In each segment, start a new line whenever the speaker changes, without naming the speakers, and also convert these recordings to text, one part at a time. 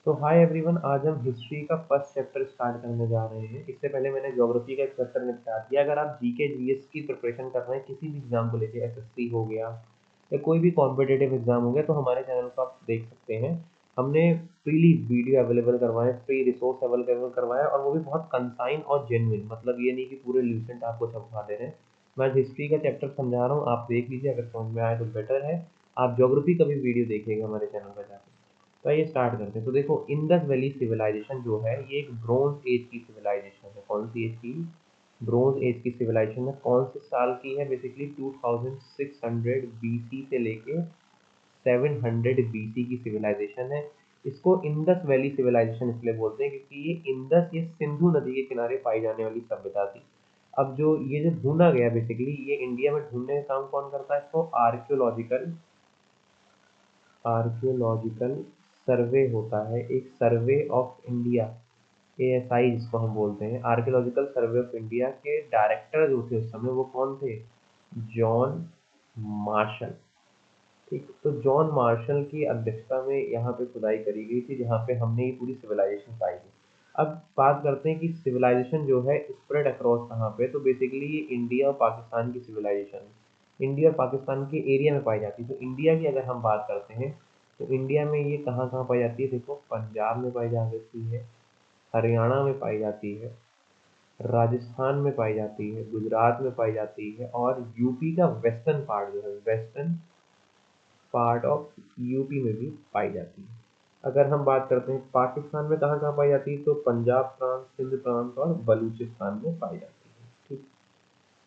तो hi everyone, आज हम हिस्ट्री का फर्स्ट चैप्टर स्टार्ट करने जा रहे हैं। इससे पहले मैंने ज्योग्राफी का एक चैप्टर निपटा दिया। अगर आप जीके जीएस की प्रिपरेशन कर रहे हैं किसी भी एग्जाम को लेके, एसएससी हो गया या कोई भी कॉम्पिटेटिव एग्जाम हो गया, तो हमारे चैनल को आप देख सकते हैं। हमने फ्रीली वीडियो अवेलेबल करवाए, फ्री रिसोर्स अवेलेबल करवाया, और वो भी बहुत कंसाइन और जेन्युइन। मतलब ये नहीं कि पूरे ल्यूसेंट आपको छपवा दे रहे हैं। मैं हिस्ट्री का चैप्टर समझा रहा हूँ, आप देख लीजिए, अगर समझ में आए तो बेटर है। आप ज्योग्राफी का भी वीडियो देखिएगा हमारे चैनल पर जाकर। तो ये स्टार्ट करते हैं। तो देखो, इंडस वैली सिविलाइजेशन जो है ये एक ब्रोंज एज की सिविलाइजेशन है। कौन सी एज की? ब्रोंज एज की सिविलाइजेशन है। कौन से साल की है? बेसिकली 2600 बीसी से लेके 700 बीसी की सिविलाइजेशन है। इसको इंडस वैली सिविलाइजेशन इसलिए बोलते हैं क्योंकि ये सिंधु नदी के किनारे पाई जाने वाली सभ्यता थी। अब ये जो ढूंढा गया, बेसिकली ये इंडिया में ढूंढने का काम कौन करता है? इसको आर्कियोलॉजिकल आर्कियोलॉजिकल सर्वे होता है। एक सर्वे ऑफ इंडिया, एएसआई जिसको हम बोलते हैं, आर्कियोलॉजिकल सर्वे ऑफ इंडिया के डायरेक्टर जो थे उस समय, वो कौन थे? John Marshall. ठीक, तो जॉन मार्शल की अध्यक्षता में यहाँ पे खुदाई करी गई थी, जहाँ पे हमने ये पूरी सिविलाइजेशन पाई थी। अब बात करते हैं कि सिविलाइजेशन जो है स्प्रेड अक्रॉस कहाँ पे। तो बेसिकली ये इंडिया और पाकिस्तान की सिविलाइजेशन है। इंडिया और पाकिस्तान के एरिया में पाई जाती है। तो इंडिया की अगर हम बात करते हैं तो इंडिया में ये कहाँ कहाँ पाई जाती है? देखो, पंजाब में पाई जाती है, हरियाणा में पाई जाती है, राजस्थान में पाई जाती है, गुजरात में पाई जाती है, और यूपी का वेस्टर्न पार्ट जो है, वेस्टर्न पार्ट ऑफ यूपी में भी पाई जाती है। अगर हम बात करते हैं पाकिस्तान में कहाँ कहाँ पाई जाती है, तो पंजाब प्रांत, सिंध प्रांत और बलूचिस्तान में पाई जाती है। ठीक,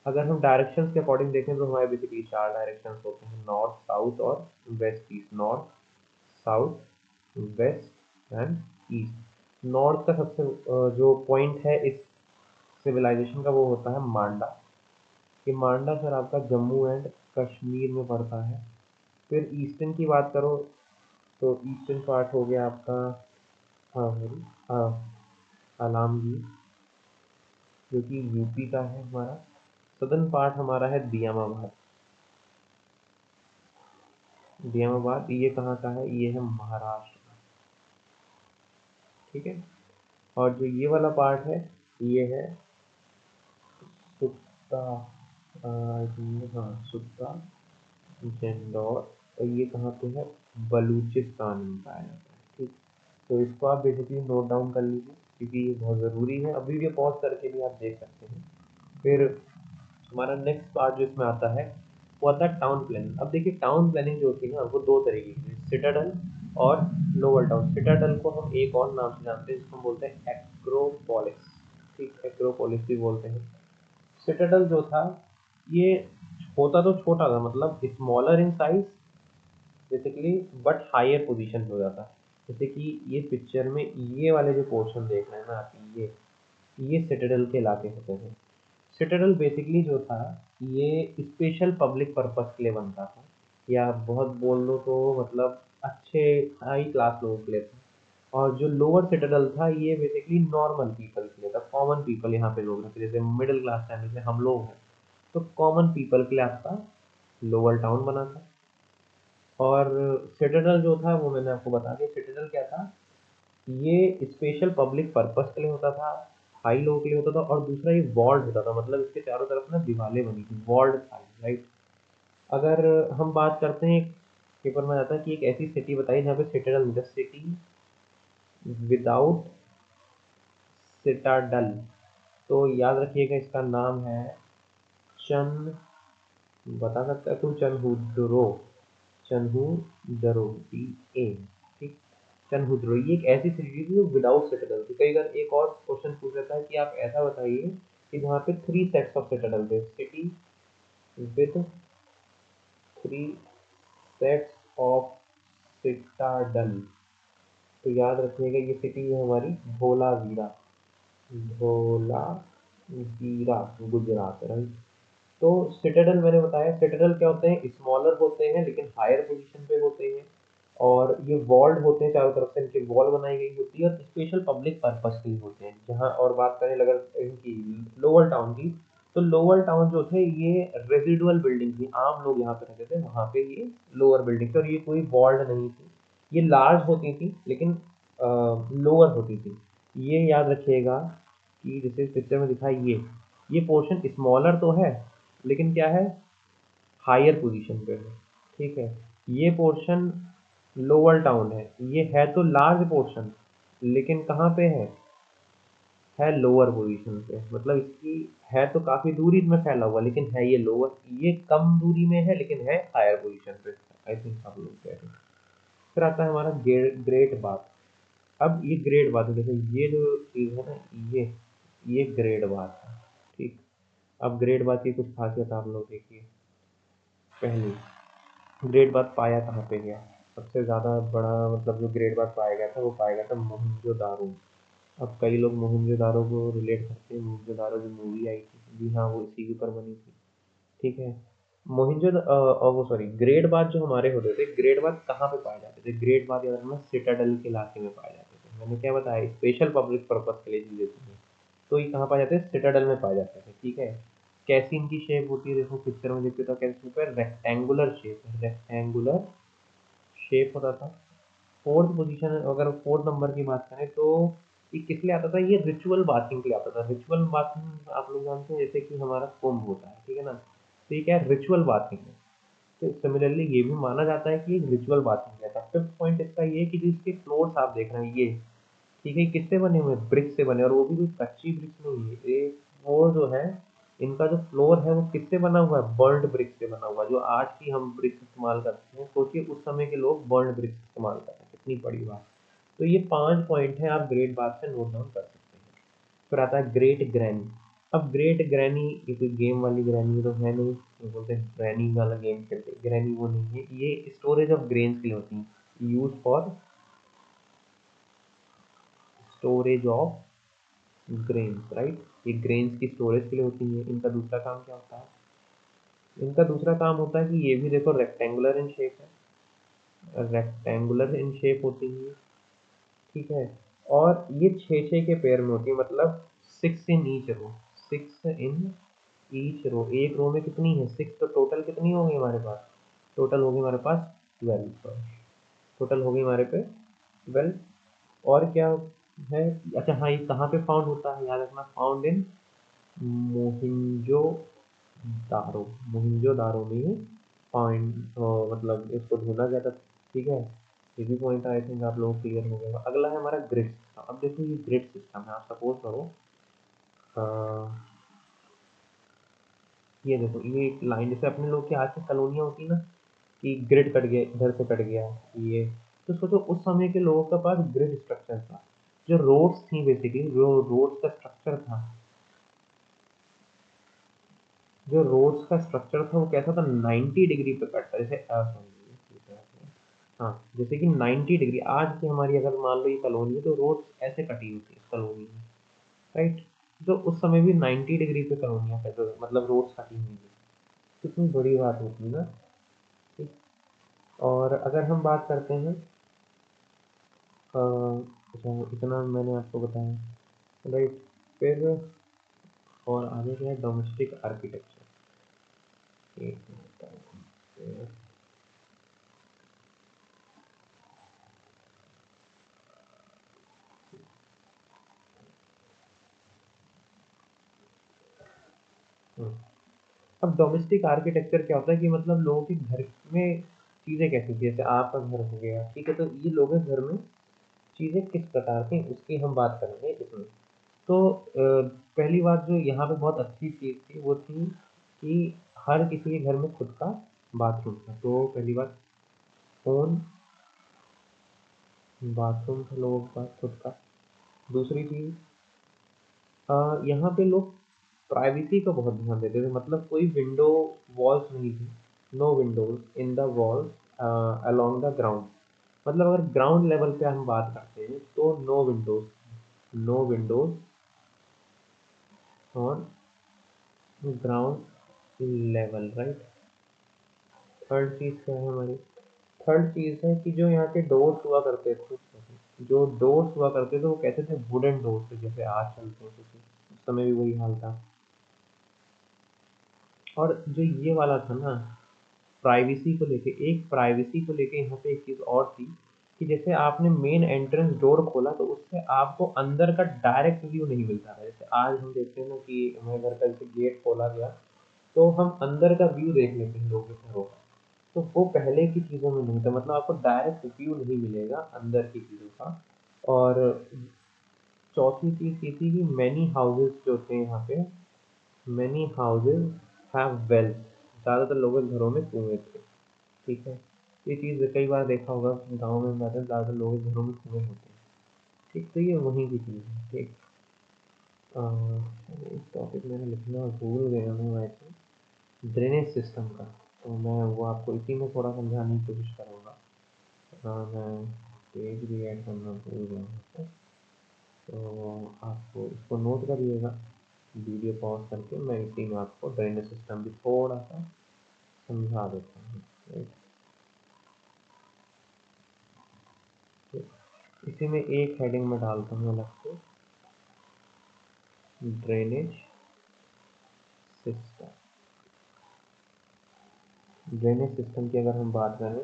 अगर हम डायरेक्शंस के अकॉर्डिंग देखें तो हमारे बेसिकली 4 डायरेक्शंस होते हैं: नॉर्थ, साउथ और west east. North, south, west and east. North का सबसे जो पॉइंट है इस सिविलाइजेशन का, वो होता है मांडा। ये मांडा सर आपका जम्मू एंड कश्मीर में पड़ता है। फिर ईस्टर्न की बात करो तो ईस्टर्न पार्ट हो गया आपका, हाँ सॉरी, हाँ, अलामगीर, जो कि यूपी का है हमारा। सदर्न पार्ट हमारा है दियामाबाद। दियामाबाद ये कहाँ का है? ये है महाराष्ट्र का। ठीक है, और जो ये वाला पार्ट है ये है सुत्ता, हाँ, सुत्ता, इंदौर। और ये कहाँ पे है? बलूचिस्तान में पाया जाता है। ठीक, तो इसको आप बेसिकली नोट डाउन कर लीजिए क्योंकि ये बहुत ज़रूरी है। अभी भी पॉज करके भी आप देख सकते हैं। फिर हमारा नेक्स्ट पार्ट जो इसमें आता है वो आता है टाउन प्लानिंग। अब देखिए, टाउन प्लानिंग जो होती है ना, वो दो तरीके की है: सिटाडल और लोअर टाउन। सिटाडल को हम एक और नाम से जानते हैं, जिसको हम बोलते हैं एक्रोपोलिस। ठीक, एक्रोपोलिस भी बोलते हैं। सिटाडल जो था ये होता तो छोटा था, मतलब smaller in size basically, but higher position पे हो जाता। जैसे कि ये पिक्चर में ये वाले जो पोर्शन देख रहे हैं ना आप, ये सिटाडल के इलाके होते हैं। सिटाडल बेसिकली जो था ये स्पेशल पब्लिक पर्पस के लिए बनता था, या बहुत बोल लो तो मतलब अच्छे हाई क्लास लोगों के लिए था। और जो लोअर सिटाडल था ये बेसिकली नॉर्मल पीपल के लिए था। कॉमन पीपल यहाँ पे लोग रहते, जैसे मिडिल क्लास फैमिली से हम लोग हैं, तो कॉमन पीपल के लिए आपका लोअर टाउन बना था। और सिटाडल जो था वो मैंने आपको बता दिया। सिटाडल क्या था? ये स्पेशल पब्लिक पर्पस के लिए होता था, हाई लोगों के लिए होता था, और दूसरा ये वॉल्ड होता था, मतलब इसके चारों तरफ ना दीवारें बनी थी, वॉल्ड था, राइट। अगर हम बात करते हैं, पेपर में आता है कि एक ऐसी सिटी बताइए जहाँ पे citadel, the city without citadel. तो याद रखिएगा, इसका नाम है चन, बता सकता है तू? Chanhudaro, चनहुदरो, T A. ठीक, चनहुद्रो ये एक ऐसी सिटी थी जो विदाउट सिटाडल थी। कई बार एक और क्वेश्चन पूछ लेता है कि आप ऐसा बताइए कि जहाँ पे 3 सेट्स ऑफ सिटाडल थे, city with 3 sets of citadel. तो याद रखिएगा ये सिटी है हमारी धोलावीरा, धोलावीरा, गुजरात, राइट। तो सिटाडल मैंने बताया, सिटाडल क्या होते हैं? स्मॉलर होते हैं लेकिन हायर पोजीशन पे होते हैं, और ये वॉल्ड होते हैं, चारों तरफ से इनकी वॉल बनाई गई होती है, और स्पेशल पब्लिक पर्पस के लिए होते हैं। जहाँ और बात करें अगर इनकी लोअर टाउन की, तो लोअर टाउन जो थे ये रेजिडुअल बिल्डिंग थी, आम लोग यहाँ पे रहते थे, वहाँ पे ये लोअर बिल्डिंग थी, और ये कोई वॉल्ड नहीं थी। ये लार्ज होती थी लेकिन लोअर होती थी। ये याद रखिएगा कि जैसे पिक्चर में दिखा है ये पोर्शन स्मॉलर तो है, लेकिन क्या है, हायर पोजीशन पे है, ठीक है। ये पोर्शन लोअर टाउन है तो लार्ज पोर्शन, लेकिन कहाँ पे है लोअर पोजीशन पे, मतलब इसकी है तो काफी दूरी में फैला हुआ, लेकिन है ये लोअर, ये कम दूरी में है लेकिन है हायर पोजीशन पे। आई थिंक आप लोग कह रहे हैं। फिर आता है हमारा ग्रेट बात। अब ये ग्रेट बात है, जैसे ये जो चीज है ना, ये ग्रेट बात है, ठीक। अब ग्रेट बात की कुछ खासियत आप लोग देखिए। पहली, ग्रेट बात पाया कहाँ पे गया? सबसे ज्यादा बड़ा मतलब जो ग्रेट बात पाया गया था वो पाया गया था मोहनजोदारो। अब कई लोग मोहनजोदारो को रिलेट करते हैं, मोहनजोदारो जो मूवी आई थी, जी हाँ, वो इसी के ऊपर बनी थी, ठीक है। वो सॉरी, ग्रेट बात जो हमारे होते थे, ग्रेट बात कहाँ पे पाए जाते थे? ग्रेट बात याद रखना, सिटाडल के इलाके में पाए जाते थे। मैंने क्या बताया, स्पेशल पब्लिक पर्पज के लिए चीजें थी, तो ये कहाँ पाए जाते हैं? सिटाडल में पाए जाते थे, ठीक है। कैसी इनकी शेप होती है, देखो पिक्चर में देखते तो कैसे शेप है, रेक्टेंगुलर शेप है, रेक्टेंगुलर शेप होता था। फोर्थ पोजीशन, अगर फोर्थ नंबर की बात करें तो ये किस लिए आता था? ये रिचुअल बाथिंग के लिए आता था। रिचुअल बाथिंग आप लोग जानते हैं, जैसे कि हमारा कुंभ होता है, ठीक है ना, तो ये क्या है, रिचुअल बाथिंग है। तो सिमिलरली ये भी माना जाता है कि एक रिचुअल बाथिंग है। फिफ्थ पॉइंट इसका ये है कि जो इसके फ्लोर्स आप देख रहे हैं, ये ठीक है, किससे बने हुए हैं? ब्रिक से बने, और वो भी कोई कच्ची ब्रिक नहीं है ये। वो जो है, इनका जो फ्लोर है वो किससे बना हुआ है? बर्न्ड ब्रिक से बना हुआ है। जो आज की हम ब्रिक इस्तेमाल करते हैं, सोचिए उस समय के लोग बर्न्ड ब्रिक इस्तेमाल करते हैं, कितनी बड़ी बात। तो ये 5 पॉइंट है, आप ग्रेट बात से नोट डाउन कर सकते हैं। फिर आता है ग्रेट ग्रैनी। अब ग्रेट ग्रैनी, ये कोई गेम वाली ग्रैनी तो है नहीं, ये बोलते हैं ग्रैनी वाला गेम खेलते हैं, ग्रैनी वो नहीं है। ये स्टोरेज ऑफ ग्रेन्स के लिए होती है, use for storage of grains, right. ये ग्रेन्स की स्टोरेज के लिए होती है। इनका दूसरा काम क्या होता है? इनका दूसरा काम होता है कि ये भी देखो रेक्टेंगुलर इन शेप है, रेक्टेंगुलर इन शेप होती है, ठीक है। और ये छः छः के पेयर में होती है, मतलब 6 in each row, 6 in each row. एक रो में कितनी है? 6, तो टोटल कितनी होगी हमारे पास? टोटल होगी हमारे पास 12, टोटल होगी हमारे पे 12। और क्या है? अच्छा हाँ, ये कहाँ पे फाउंड होता है, याद रखना, फाउंड इन मोहिंजो दारो। मोहिंजो दारो में पॉइंट, मतलब इसको ढूंढा गया था, ठीक है। ये भी पॉइंट आई थिंक आप लोगों को क्लियर हो गया। अगला है हमारा ग्रिड सिस्टम। अब देखो ये ग्रिड सिस्टम है, आप सपोज करो अ, ये देखो, ये एक लाइन, जैसे अपने लोग की आज की कॉलोनियाँ होती है ना, कि ग्रिड कट गया, इधर से कट गया ये, तो सोचो उस समय के लोगों के पास ग्रिड स्ट्रक्चर था। जो रोड्स थी, बेसिकली जो रोड्स का स्ट्रक्चर था, जो रोड्स का स्ट्रक्चर था वो कैसा था? 90 डिग्री पे कटता, जैसे sorry, हाँ, जैसे कि 90 डिग्री। आज की हमारी अगर मान लो ये कॉलोनी है, तो रोड ऐसे कटी होती है इस कॉलोनी में, राइट। तो उस समय भी 90 डिग्री पे कॉलोनियाँ कट, मतलब रोड्स कटी हुई है। कितनी बड़ी बात होती है ना, ठीक। और अगर हम बात करते हैं, अच्छा इतना मैंने आपको बताया, राइट। फिर और आगे क्या है? Domestic architecture. एक मिनट। हम्म। अब डोमेस्टिक आर्किटेक्चर क्या होता है कि मतलब लोगों के घर में चीज़ें कैसी थी, जैसे आपका घर हो गया, ठीक है, तो ये लोगों के घर में चीज़ें किस प्रकार की, उसकी हम बात करेंगे इसमें। तो पहली बात जो यहाँ पे बहुत अच्छी चीज़ थी वो थी कि हर किसी के घर में खुद का बाथरूम था। तो पहली बात, ओन बाथरूम था लोगों के पास खुद का। दूसरी चीज़, यहाँ पे लोग प्राइवेसी का बहुत ध्यान देते थे, मतलब कोई विंडो वॉल्स नहीं थी, no windows in the walls along the ground. मतलब अगर ग्राउंड लेवल पे हम बात करते हैं तो no windows, no windows on ground level, right. Third चीज़ क्या है हमारी? थर्ड चीज़ है कि जो यहाँ के डोर्स हुआ करते थे, जो डोर्स हुआ करते थे वो कैसे थे? वुडन डोर्स थे, जैसे आज चलते हैं, उस समय भी वही हाल था। और जो ये वाला था ना, प्राइवेसी को लेके, एक प्राइवेसी को लेके यहाँ पे एक चीज़ और थी कि जैसे आपने मेन एंट्रेंस डोर खोला तो उससे आपको अंदर का डायरेक्ट व्यू नहीं मिलता था। जैसे आज हम देखते हैं ना कि हमारे घर का जैसे गेट खोला गया तो हम अंदर का व्यू देख लेते हैं लोगों के घरों का। तो वो पहले की चीज़ों में नहीं था, मतलब आपको डायरेक्ट व्यू नहीं मिलेगा अंदर की चीज़ों का। और चौथी चीज़ ये थी कि मैनी हाउसेस जो थे यहाँ पे, मैनी हाउसेस हैव वेल्स, ज़्यादातर लोगों के घरों में कुएं थे। ठीक है, ये चीज़ कई बार देखा होगा गाँव में जाते हैं ज़्यादातर लोगों के घरों में कुएं होते हैं। ठीक, तो ये वहीं की चीज़ है। ठीक, एक टॉपिक मैंने लिखना भूल गया हूँ वैसे, ड्रेनेज सिस्टम का। तो मैं वो आपको इसी में थोड़ा समझाने की कोशिश करूँगा। मैं पेज भी ऐड करना भूल गया हूँ, तो आपको इसको नोट करिएगा, वीडियो पॉज करके मैं इसी में आपको ड्रेनेज सिस्टम भी थोड़ा सा समझा देता हूँ। राइट, इसी में एक हेडिंग में डालता हूँ अलग से, ड्रेनेज सिस्टम। ड्रेनेज सिस्टम की अगर हम बात करें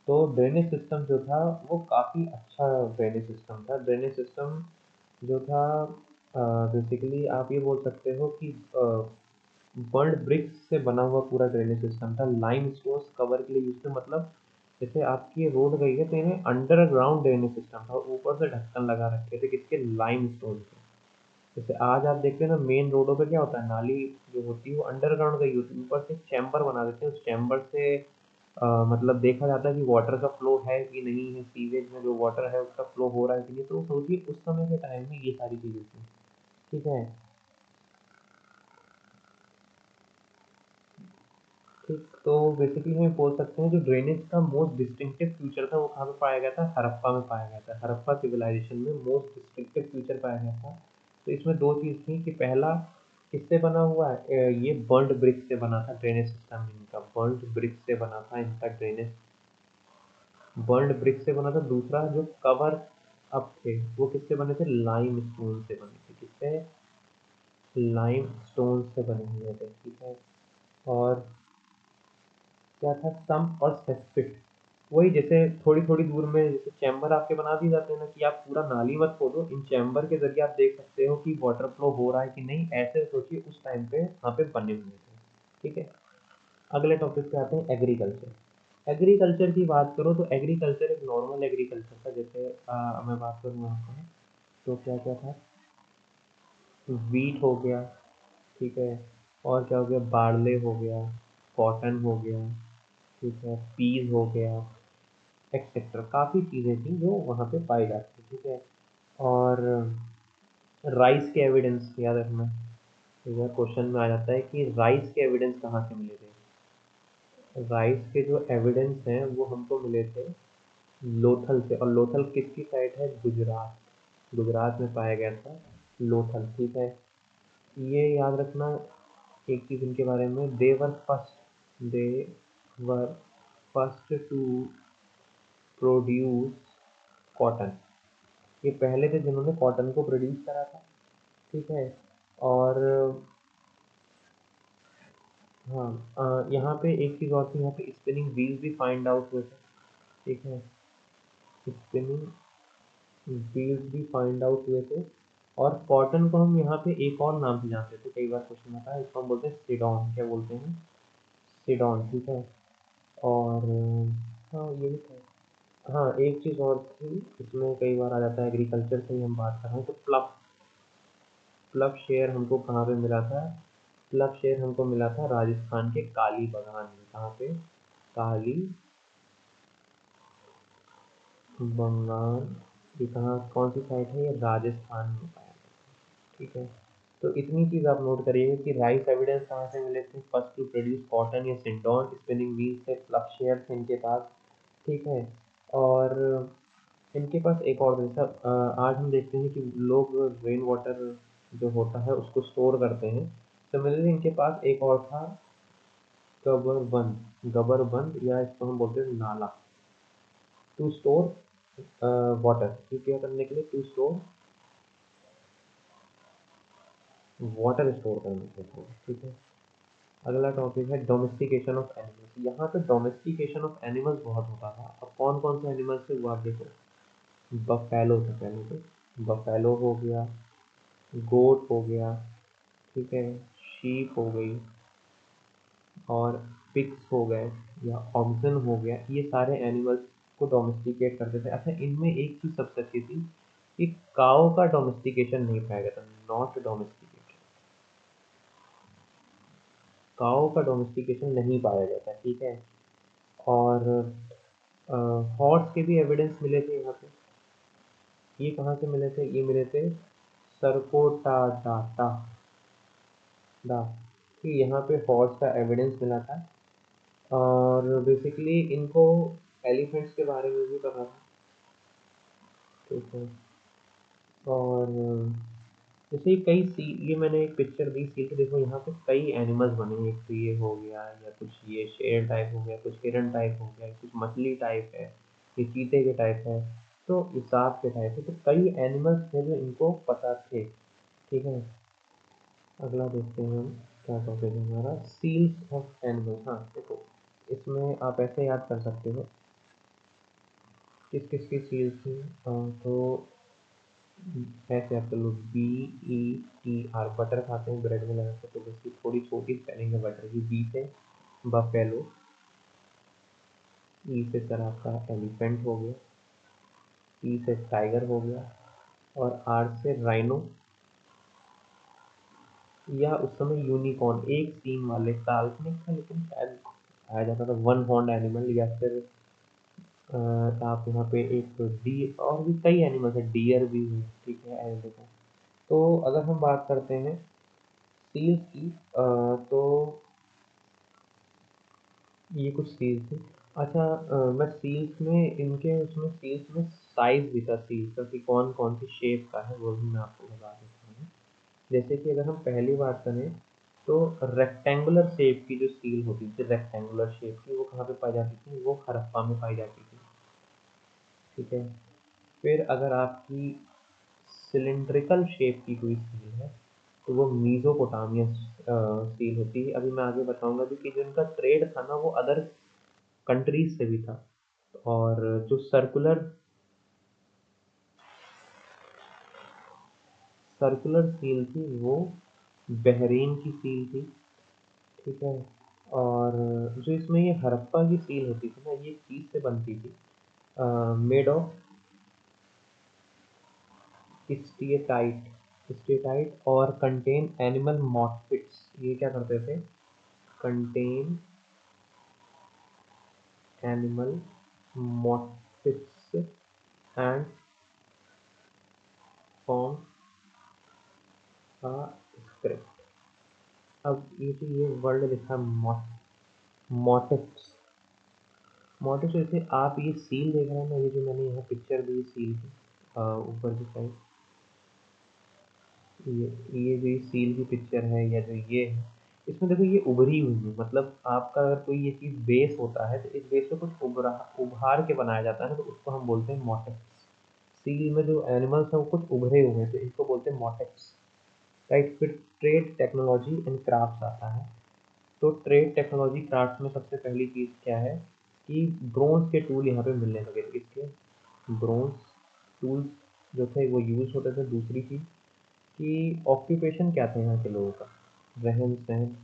तो ड्रेनेज सिस्टम जो था वो काफ़ी अच्छा ड्रेनेज सिस्टम था। ड्रेनेज सिस्टम जो था बेसिकली आप ये बोल सकते हो कि बर्न्ड ब्रिक्स से बना हुआ पूरा ड्रेनेज सिस्टम था। लाइम स्टोन कवर के लिए यूज थे, मतलब जैसे आपकी रोड गई है तो इन्हें अंडरग्राउंड ड्रेनेज सिस्टम था, ऊपर से ढक्कन लगा रखे थे किसके, लाइम स्टोन के। जैसे आज आप देखते हैं ना मेन रोडों पे क्या होता है, नाली जो होती है वो अंडरग्राउंड गई होती है, ऊपर से चैम्बर बना देते हैं, उस चैम्बर से मतलब देखा जाता है कि वाटर का फ्लो है कि नहीं है, सीवेज में जो वाटर है उसका फ्लो हो रहा है कि नहीं। तो सोचिए उस समय के टाइम में ये सारी चीज़ें थी। ठीक है, ठीक, तो बेसिकली हम बोल सकते हैं जो ड्रेनेज का मोस्ट डिस्टिंक्टिव फीचर था वो कहाँ पे पाया गया था, हड़प्पा में पाया गया था। हड़प्पा सिविलाइजेशन में मोस्ट डिस्टिंक्टिव फीचर पाया गया था। तो इसमें दो चीज़ थी कि पहला किससे बना हुआ है, ये बर्न्ड ब्रिक से बना था ड्रेनेज सिस्टम इनका, बर्न्ड ब्रिक से बना था इनका ड्रेनेज, बर्न्ड ब्रिक से बना था। दूसरा जो कवर अप थे वो किससे बने थे, लाइम स्टोन से बने थे, किससे, लाइम स्टोन से बने हुए थे। ठीक है, और क्या था, सम्प और सेस्पिट, वही जैसे थोड़ी थोड़ी दूर में जैसे चैम्बर आपके बना दिए जाते हैं ना कि आप पूरा नाली मत खोदो, इन चैम्बर के जरिए आप देख सकते हो कि वाटर फ्लो हो रहा है कि नहीं, ऐसे सोचिए उस टाइम पे वहाँ पे बने हुए थे। ठीक है, अगले टॉपिक पे आते हैं, एग्रीकल्चर। एग्रीकल्चर की बात करो तो एग्रीकल्चर एक नॉर्मल एग्रीकल्चर था। जैसे मैं बात करूँ आपको तो क्या क्या था, वीट हो गया, ठीक है, और क्या हो गया, बार्ले हो गया, कॉटन हो गया, ठीक है, पीस हो गया, एक्सेट्रा काफ़ी चीज़ें थी जो वहाँ पे पाई जाती थी। ठीक है, और राइस के एविडेंस याद रखना, तो यह क्वेश्चन में आ जाता है कि राइस के एविडेंस कहाँ से मिले थे। राइस के जो एविडेंस हैं वो हमको मिले थे लोथल से, और लोथल किसकी साइड है, गुजरात, गुजरात में पाया गया था लोथल। ठीक है, ये याद रखना एक चीज़ इनके बारे में, they were first to produce cotton, ये पहले थे जिन्होंने कॉटन को प्रोड्यूस करा था। ठीक है, और हाँ, यहाँ पे एक चीज़ और थी, यहाँ पे स्पिनिंग व्हील्स भी फाइंड आउट हुए थे। ठीक है, स्पिनिंग व्हील्स भी फाइंड आउट हुए थे। और कॉटन को हम यहाँ पे एक और नाम से जानते थे, कई बार क्वेश्चन आता है, इसको हम बोलते हैं सिडॉन, क्या बोलते हैं, सिडॉन। ठीक है, और हाँ ये भी था। हाँ, एक चीज़ और थी इसमें, कई बार आ जाता है एग्रीकल्चर से ही हम बात कर रहे हैं तो प्लफ, प्लफ शेयर हमको कहाँ पे मिला था, प्लफ शेयर हमको मिला था राजस्थान के काली बगान में। कहाँ पे, काली बंगाल, ये कहाँ कौन सी साइड है, ये राजस्थान में पाया गया। ठीक है, तो इतनी चीज़ आप नोट करिएगा कि राइस एविडेंस कहाँ से मिले थे, फर्स्ट टू प्रोड्यूस कॉटन या सिंडोन, स्पिनिंग व्हील से, प्लफ शेयर थे इनके पास। ठीक है, और इनके पास एक और जैसा आज हम देखते हैं कि लोग रेन वाटर जो होता है उसको स्टोर करते हैं, सिमिलरली इनके पास एक और था, गबरबंद, गबरबंद या इसको हम बोलते हैं नाला, टू स्टोर वाटर, ठीक है, करने के लिए, टू स्टोर वाटर स्टोर करने के लिए। ठीक है, अगला टॉपिक है डोमेस्टिकेशन ऑफ एनिमल्स। यहाँ पे डोमेस्टिकेशन ऑफ एनिमल्स बहुत होता था। अब कौन कौन से एनिमल्स थे वो आप देखो। बफेलो था पहले तो, बफेलो हो गया, गोट हो गया, ठीक है, शीप हो गई, और पिग्स हो गए, या ऑक्सन हो गया। ये सारे एनिमल्स को डोमेस्टिकेट करते थे। अच्छा, इनमें एक चीज़ सबसे अच्छी थी कि काऊ का डोमेस्टिकेशन नहीं पाया गया था, नॉट डोमेस्टिकेशन। काऊ का डोमेस्टिकेशन नहीं पाया गया था, ठीक है। और हॉर्स के भी एविडेंस मिले थे यहाँ पे। ये कहाँ से मिले थे? ये मिले थे सरकोटा डाटा डा, कि यहाँ पे हॉर्स का एविडेंस मिला था। और बेसिकली इनको एलिफेंट्स के बारे में भी पता था, ठीक है। और जैसे कई सी, ये मैंने एक पिक्चर दी सील की, देखो यहाँ पे कई एनिमल्स बने हैं। एक तो ये हो गया, या कुछ ये शेर टाइप हो गया, कुछ हिरन टाइप हो गया, कुछ मछली टाइप है, ये चीते के टाइप है, तो ये सांप के टाइप है। तो कई एनिमल्स थे जो इनको पता थे, ठीक है। अगला देखते हैं हम, क्या टॉपिक है हमारा, सील्स ऑफ एनिमल्स। हाँ देखो, इसमें आप ऐसे याद कर सकते हो किस किस की सील्स थी। तो ऐसे आप कर लो, BETR, बटर खाते हैं ब्रेड में लगा के, तो उसकी थोड़ी छोटी स्पेलिंग है बटर की। बी से बफेलो, ई से सर आपका एलिफेंट हो गया, टी से टाइगर हो गया, और आर से राइनो, या उस समय यूनिकॉर्न, एक सींग वाले, काल्पनिक था लेकिन शायद आया जाता था, वन हॉर्न एनिमल। या फिर आप यहाँ पे एक डी, और भी कई एनिमल्स है, डियर भी है, ठीक है, ऐसे देखो। तो अगर हम बात करते हैं सील्स की, तो ये कुछ सील्स थी। अच्छा, मैं सील्स में, इनके उसमें सील्स में साइज भी था सील्स का, कि कौन कौन सी शेप का है, वो भी मैं आपको बता देता हूँ। जैसे कि अगर हम पहली बात करें, तो रेक्टेंगुलर शेप की जो सील होती थी, रेक्टेंगुलर शेप की, वो कहाँ पे पाई जाती थी? वो हड़प्पा में पाई जाती थी, ठीक है। फिर अगर आपकी सिलिंड्रिकल शेप की कोई सील है, तो वो मीज़ोपोटामियस सील होती है। अभी मैं आगे बताऊंगा भी कि जो इनका ट्रेड था ना, वो अदर कंट्रीज से भी था। और जो सर्कुलर सर्कुलर सील थी, वो बहरीन की सील थी, ठीक है। और जो इसमें ये हड़प्पा की सील होती थी ना, ये चीज़ से बनती थी, मेड ऑफ स्टेटाइट और कंटेन एनिमल मॉटिफ्स। ये क्या करते थे? कंटेन एनिमल मॉटिफ्स एंड फॉर्म का स्क्रिप्ट। अब ये जो ये वर्ड लिखा मोटिफ्स, मोटिफ्स, जैसे आप ये सील देख रहे हैं ना, ये जो मैंने यहाँ पिक्चर दी सील की, ऊपर की साइड, ये जो ये सील की पिक्चर है, या जो ये है, इसमें देखो ये उभरी हुई है। मतलब आपका अगर कोई ये चीज़ बेस होता है, तो इस बेस पे कुछ उभार के बनाया जाता है ना, तो उसको हम बोलते हैं मोटिफ्स। सील में जो एनिमल्स हैं वो कुछ उभरे हुए हैं, तो इसको बोलते हैं मोटिफ्स, राइट। फिर ट्रेड टेक्नोलॉजी एंड क्राफ्ट आता है। तो ट्रेड टेक्नोलॉजी क्राफ्ट में सबसे पहली चीज़ क्या है कि ब्रोंज के टूल यहाँ पे मिलने लगे थे। इसके ब्रोंज टूल्स जो थे वो यूज होते थे। दूसरी चीज़ कि ऑक्यूपेशन क्या था यहाँ के लोगों का, रहन सहन।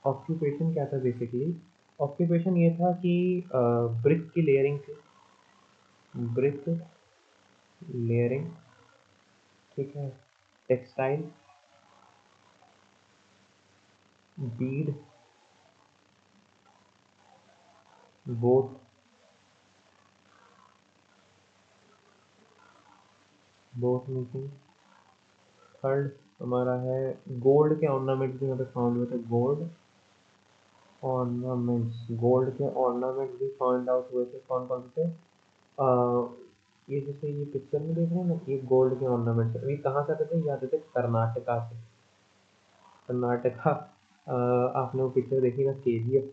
ऑक्यूपेशन क्या था बेसिकली? ऑक्यूपेशन ये था कि ब्रिक की लेयरिंग थी, ब्रिक लेयरिंग, ठीक है, textile, Beed, boat, boat making. Third हमारा है गोल्ड के ऑर्नामेंट भी यहाँ पे फाउंड हुए थे। गोल्ड ऑर्नामेंट्स, गोल्ड के ऑर्नामेंट भी फाउंड आउट हुए थे। कौन कौन से थे? ये जैसे ये पिक्चर में देख रहे हैं ना, ये गोल्ड के ऑर्नामेंट्स, अभी कहाँ से आते थे? ये आते थे कर्नाटका से। कर्नाटका, आपने वो पिक्चर देखी ना, KGF,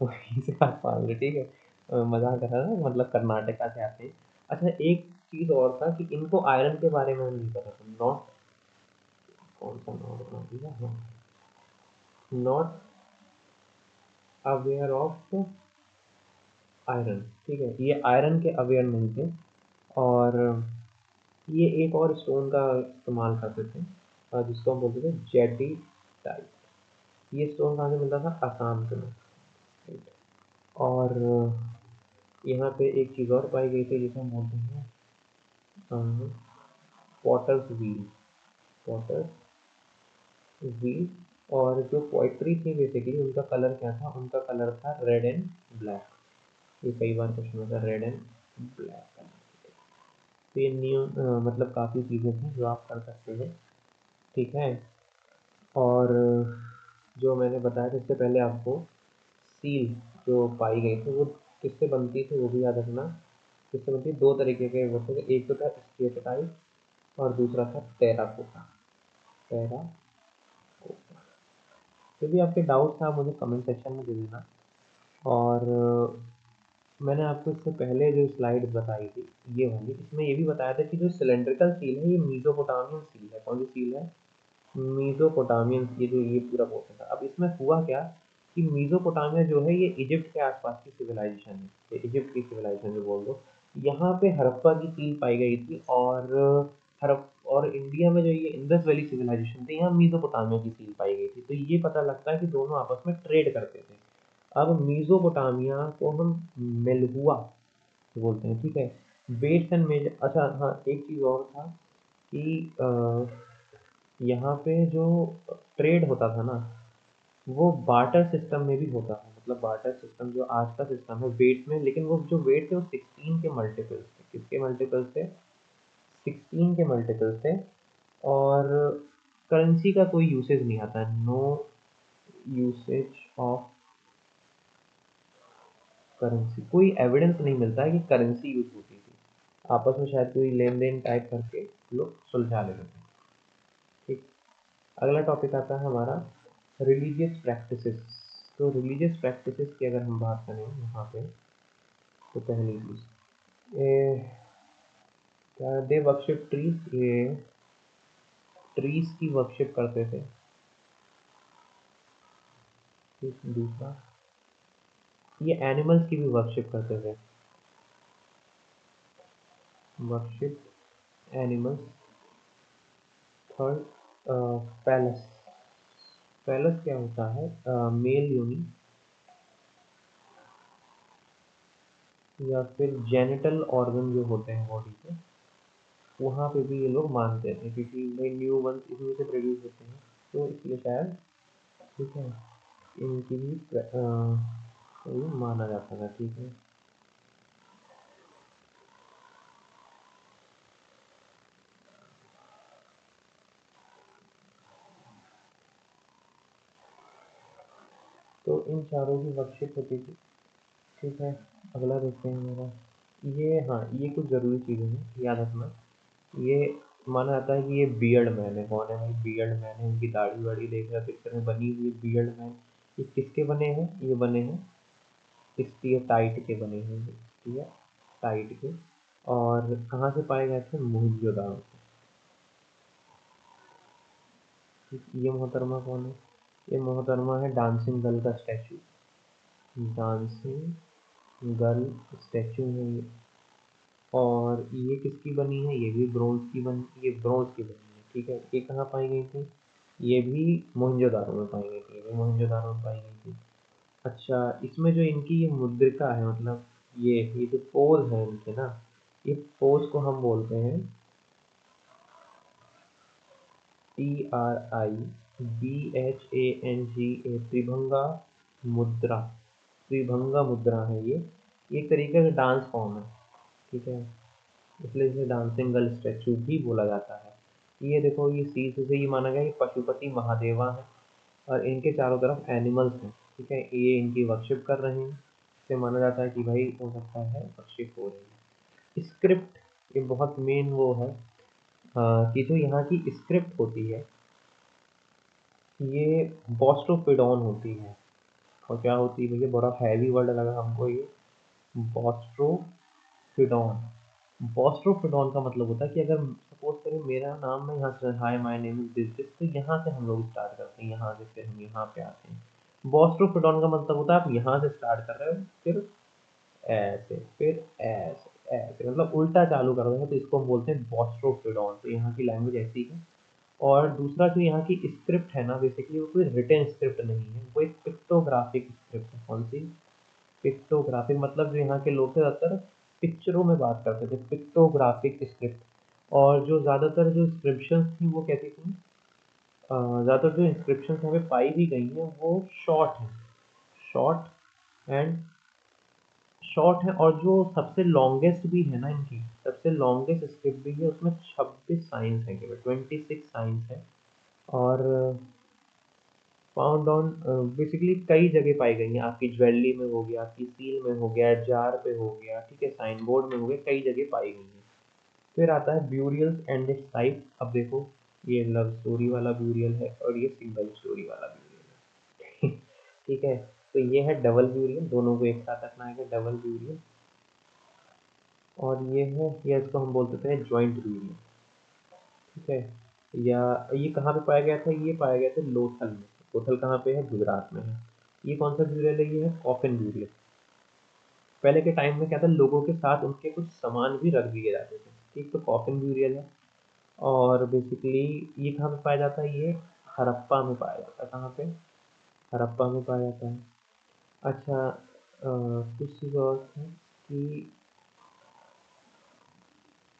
वहीं से आप मान लो, ठीक है। मजाक कर रहा था, मतलब कर्नाटका से आते हैं। अच्छा, एक चीज़ और था कि इनको आयरन के बारे में नहीं पता था। नॉट, कौन सा नॉट बना दिया, हाँ, नॉट अवेयर ऑफ आयरन, ठीक है, ये आयरन के अवेयर नहीं थे। और ये एक और स्टोन का इस्तेमाल करते थे जिसको हम बोलते थे जेडी टाइप। ये स्टोन कहाँ से मिलता था? असम से मिलता था। और यहाँ पे एक चीज़ और पाई गई थी जिसे हम बोलते हैं पॉटर्स व्हील, पॉटर्स व्हील। और जो पोइट्री थी बेसिकली उनका कलर क्या था? उनका कलर था रेड एंड ब्लैक। ये कई बार क्वेश्चन होता है, रेड एंड ब्लैक। तो ये न्यू मतलब काफ़ी चीज़ें थी जो आप कर सकते थे, ठीक है। और जो मैंने बताया था इससे पहले आपको, सील जो पाई गई थी वो किससे बनती थी वो भी याद रखना। किससे बनती? दो तरीके के होते थे, एक तो था स्टेटाइट और दूसरा था टेराकोटा। टेराकोटा। जो भी आपके डाउट्स हैं आप मुझे कमेंट सेक्शन में दे देना। और मैंने आपको इससे पहले जो स्लाइड बताई थी ये वाली, इसमें ये भी बताया था कि जो सिलेंड्रिकल सील है ये मीसोपोटामियन सील है। कौन सी सील है? मीसोपोटामियन, ये जो ये पूरा पोर्शन था। अब इसमें हुआ क्या कि मीसोपोटामिया जो है ये इजिप्ट के आसपास की सिविलाइजेशन है, ये इजिप्ट की सिविलाइजेशन जो बोल दो। यहाँ पे हड़प्पा की सील पाई गई थी। और हड़प और इंडिया में जो ये इंडस वैली सिविलाइजेशन थी यहाँ मीसोपोटामिया की सील पाई गई थी। तो ये पता लगता है कि दोनों आपस में ट्रेड करते थे। अब मीसोपोटामिया को हम मेलहुआ बोलते हैं, ठीक है। वेट्स एंड मेजर, अच्छा हाँ एक चीज़ और था कि यहाँ पे जो ट्रेड होता था ना वो बार्टर सिस्टम में भी होता था। मतलब बार्टर सिस्टम जो आज का सिस्टम है वेट में, लेकिन वो जो वेट थे वो 16 के मल्टीपल्स थे। किसके मल्टीपल्स थे? 16 के मल्टीपल्स थे। और करेंसी का कोई यूसेज नहीं आता, नो यूसेज ऑफ करेंसी। कोई एविडेंस नहीं मिलता है कि करेंसी यूज होती थी। आपस में शायद कोई लेन देन टाइप करके लोग सुलझा लेते थे, ठीक। अगला टॉपिक आता है हमारा रिलीजियस प्रैक्टिसेस। तो रिलीजियस प्रैक्टिसेस की अगर हम बात करें यहाँ पे, तो पहली चीज क्या, दे वर्शिप ट्रीज, ये ट्रीज की वर्शिप करते थे, ठीक। दूसरा ये एनिमल्स की भी वर्शिप करते थे, worship animals. Third palace. Palace क्या होता है? मेल योनि या फिर जेनिटल ऑर्गन जो होते हैं बॉडी के, वहाँ पे भी ये लोग मानते थे क्योंकि भाई न्यू वंस इसमें से प्रोड्यूस होते हैं, तो इसलिए शायद, ठीक है, इनकी भी ये माना जाता था, ठीक है। तो इन चारों की वर्शिप होती थी, ठीक है। अगला देखते हैं मेरा, ये हाँ ये कुछ ज़रूरी चीज़ें हैं याद रखना। ये माना जाता है कि ये बियर्ड मैन है। कौन है भाई? बियर्ड मैन है। इनकी दाढ़ी वाड़ी देख रहे पिक्चर में बनी हुई बियर्ड मैन। ये किसके बने हैं? ये बने हैं टाइट के बने हैं, ठीक है, टाइट के। और कहाँ से पाए गए थे? मोहनजोदाड़ो से। ये मोहतरमा कौन है? ये मोहतरमा है डांसिंग गर्ल का स्टैचू, डांसिंग गर्ल स्टैचू है ये। और ये किसकी बनी है? ये भी ब्रोंज की बनी, ये ब्रोंज की बनी है, ठीक है। ये कहाँ पाई गई थी? ये भी मोहनजोदाड़ो में पाई गई थी, ये भी मोहनजोदाड़ो में पाई गई थी। अच्छा, इसमें जो इनकी ये मुद्रिका है, मतलब ये जो पोज है इनके ना, ये पोज को हम बोलते हैं TRIBHANGA, त्रिभंगा मुद्रा। त्रिभंगा मुद्रा है ये एक तरीके का डांस फॉर्म है, ठीक है। इसलिए इसे डांसिंग गर्ल स्टैचू भी बोला जाता है। ये देखो, ये सी से ये माना गया ये पशुपति महादेवा है। और इनके चारों तरफ एनिमल्स हैं, ठीक है। ये इनकी वर्शिप कर रहे हैं। इसे माना जाता है कि भाई हो सकता है वर्शिप हो रही है। स्क्रिप्ट, ये बहुत मेन वो है कि जो यहाँ की स्क्रिप्ट होती है ये बॉस्ट्रोफिडॉन होती है। और क्या होती है भैया? बड़ा हैवी वर्ड लगा हमको ये, बॉस्ट्रोफिडॉन। बॉस्ट्रोफिडॉन का मतलब होता है कि अगर सपोज करें मेरा नाम, मैं यहाँ से hi my name is this this, तो यहाँ से हम लोग स्टार्ट करते हैं, यहाँ से फिर हम यहाँ पे आते हैं। बॉस्ट्रोफिडॉन का मतलब होता है आप यहाँ से स्टार्ट कर रहे हो, फिर ऐसे, फिर ऐसे ऐसे, मतलब उल्टा चालू कर रहे हो, तो इसको हम बोलते हैं बॉस्ट्रोफिडॉन। तो यहाँ की लैंग्वेज ऐसी है। और दूसरा जो यहाँ की स्क्रिप्ट है ना, बेसिकली वो कोई रिटन स्क्रिप्ट नहीं है, वो एक पिक्टोग्राफिक स्क्रिप्ट है। कौन सी? पिक्टोग्राफिक, मतलब जो यहाँ के लोग थे ज़्यादातर पिक्चरों में बात करते थे, पिक्टोग्राफिक स्क्रिप्ट। और जो ज़्यादातर जो इंस्क्रिप्शंस थी वो कैसी थी, ज़्यादातर जो इंस्क्रिप्शंस यहाँ पे पाई भी गई हैं वो शॉर्ट हैं, शॉर्ट एंड शॉर्ट है। और जो सबसे लॉन्गेस्ट भी है ना, इनकी सबसे लॉन्गेस्ट स्क्रिप्ट भी है, उसमें 26 साइंस है, केवल 26 साइंस है। और फाउंड ऑन बेसिकली कई जगह पाई गई हैं, आपकी ज्वेलरी में हो गया, आपकी सील में हो गया, जार पे हो गया, ठीक है, साइन बोर्ड में हो गया, कई जगह पाई गई हैं। फिर आता है ब्यूरियल्स एंड इट्स टाइप। अब देखो, ये लव स्टोरी वाला ब्यूरियल है और ये सिंगल स्टोरी वाला ब्यूरियल है। ठीक है, तो ये है डबल ब्यूरियल, दोनों को एक साथ रखना है, डबल ब्यूरियल। और ये है, या इसको हम बोल देते हैं जॉइंट ब्यूरियल। ठीक है, या ये कहाँ पे पाया गया था, ये पाया गया था लोथल में। लोथल कहाँ पे है? गुजरात में है। ये कौन सा ब्यूरियल है? ये है कॉफिन ब्यूरियल। पहले के टाइम में क्या था, लोगों के साथ उनके कुछ सामान भी रख दिए जाते थे। ठीक, तो कॉफिन ब्यूरियल है। और बेसिकली ये कहाँ पे पाया जाता है? ये हड़प्पा में पाया जाता है। कहाँ पे? हड़प्पा में पाया जाता है। अच्छा, कुछ चीज़ और है कि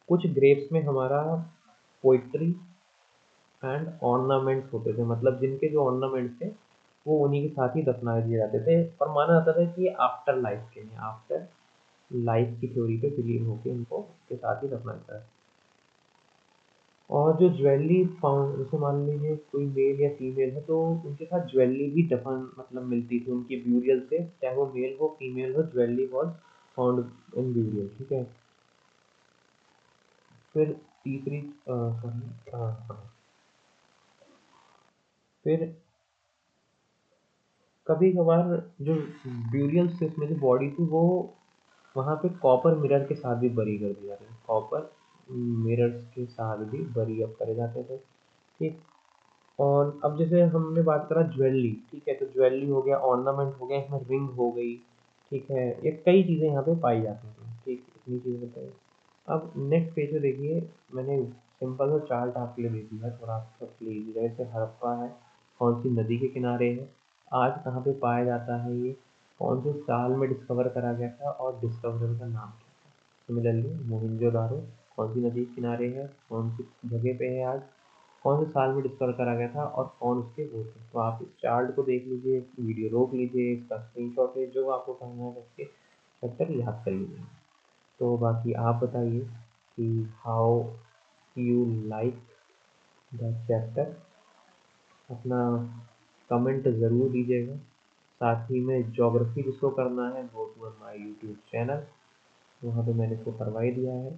कुछ ग्रेप्स में हमारा पोइट्री एंड ऑर्नामेंट्स होते थे, मतलब जिनके जो ऑर्नामेंट्स थे वो उन्हीं के साथ ही दफना दिए जाते थे। और माना जाता था कि ये आफ्टर लाइफ के हैं, आफ्टर लाइफ की थ्योरी पे बिलीव होकर इनको उसके साथ ही दफना जाता है। और जो ज्वेलरी फाउंड, जैसे मान लीजिए कोई मेल या फीमेल है, तो उनके साथ ज्वेलरी भी दफन मतलब मिलती थी उनकी ब्यूरियल से, चाहे वो मेल हो फीमेल हो, jewellery was found in burial. ठीक है, फिर तीसरी फिर कभी कभार जो ब्यूरियल्स थे उसमें जो बॉडी थी वो वहाँ पे कॉपर मिरर के साथ भी बरी कर दिया जाता है, कॉपर मिरर्स के साथ भी बरी अप करे जाते थे। ठीक, और अब जैसे हमने बात करा ज्वेलरी, ठीक है, तो ज्वेलरी हो गया, ऑर्नामेंट हो गया, इसमें रिंग हो गई। ठीक है, ये कई चीज़ें यहाँ पे पाई जाती हैं। ठीक, इतनी चीज़ें बताइए। अब नेक्स्ट पेज पे देखिए, मैंने सिंपल सा चार्ट आपके लिए दे दिया है, थोड़ा आप सब ले लीजिए। जैसे हड़प्पा है, कौन सी नदी के किनारे है, आज कहाँ पे पाया जाता है, ये कौन से साल में डिस्कवर करा गया था, और डिस्कवरर का नाम क्या था। सिमिलरली मोहनजोदारो कौन सी नदी के किनारे है, कौन सी जगह पे है आज, कौन से साल में डिस्कवर करा गया था, और कौन उसके वो थे। तो आप इस चार्ट को देख लीजिए, वीडियो रोक लीजिए, इसका स्क्रीनशॉट है, जो आपको करना है करके चैप्टर याद कर लीजिए। तो बाकी आप बताइए कि how you like the chapter, अपना कमेंट ज़रूर दीजिएगा। साथ ही में ज्योग्राफी जिसको करना है go to my YouTube channel, वहाँ पे मैंने इसको करवा ही दिया है।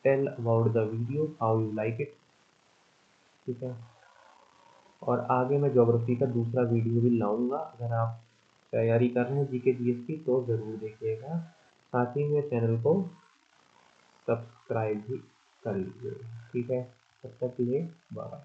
Tell about the video how you like it. ठीक है, और आगे मैं ज्योग्राफी का दूसरा वीडियो भी लाऊंगा। अगर आप तैयारी कर रहे हैं जीके जीएस की तो ज़रूर देखिएगा। साथ ही में चैनल को सब्सक्राइब भी कर लीजिए। ठीक है, तब तक के लिए बाय।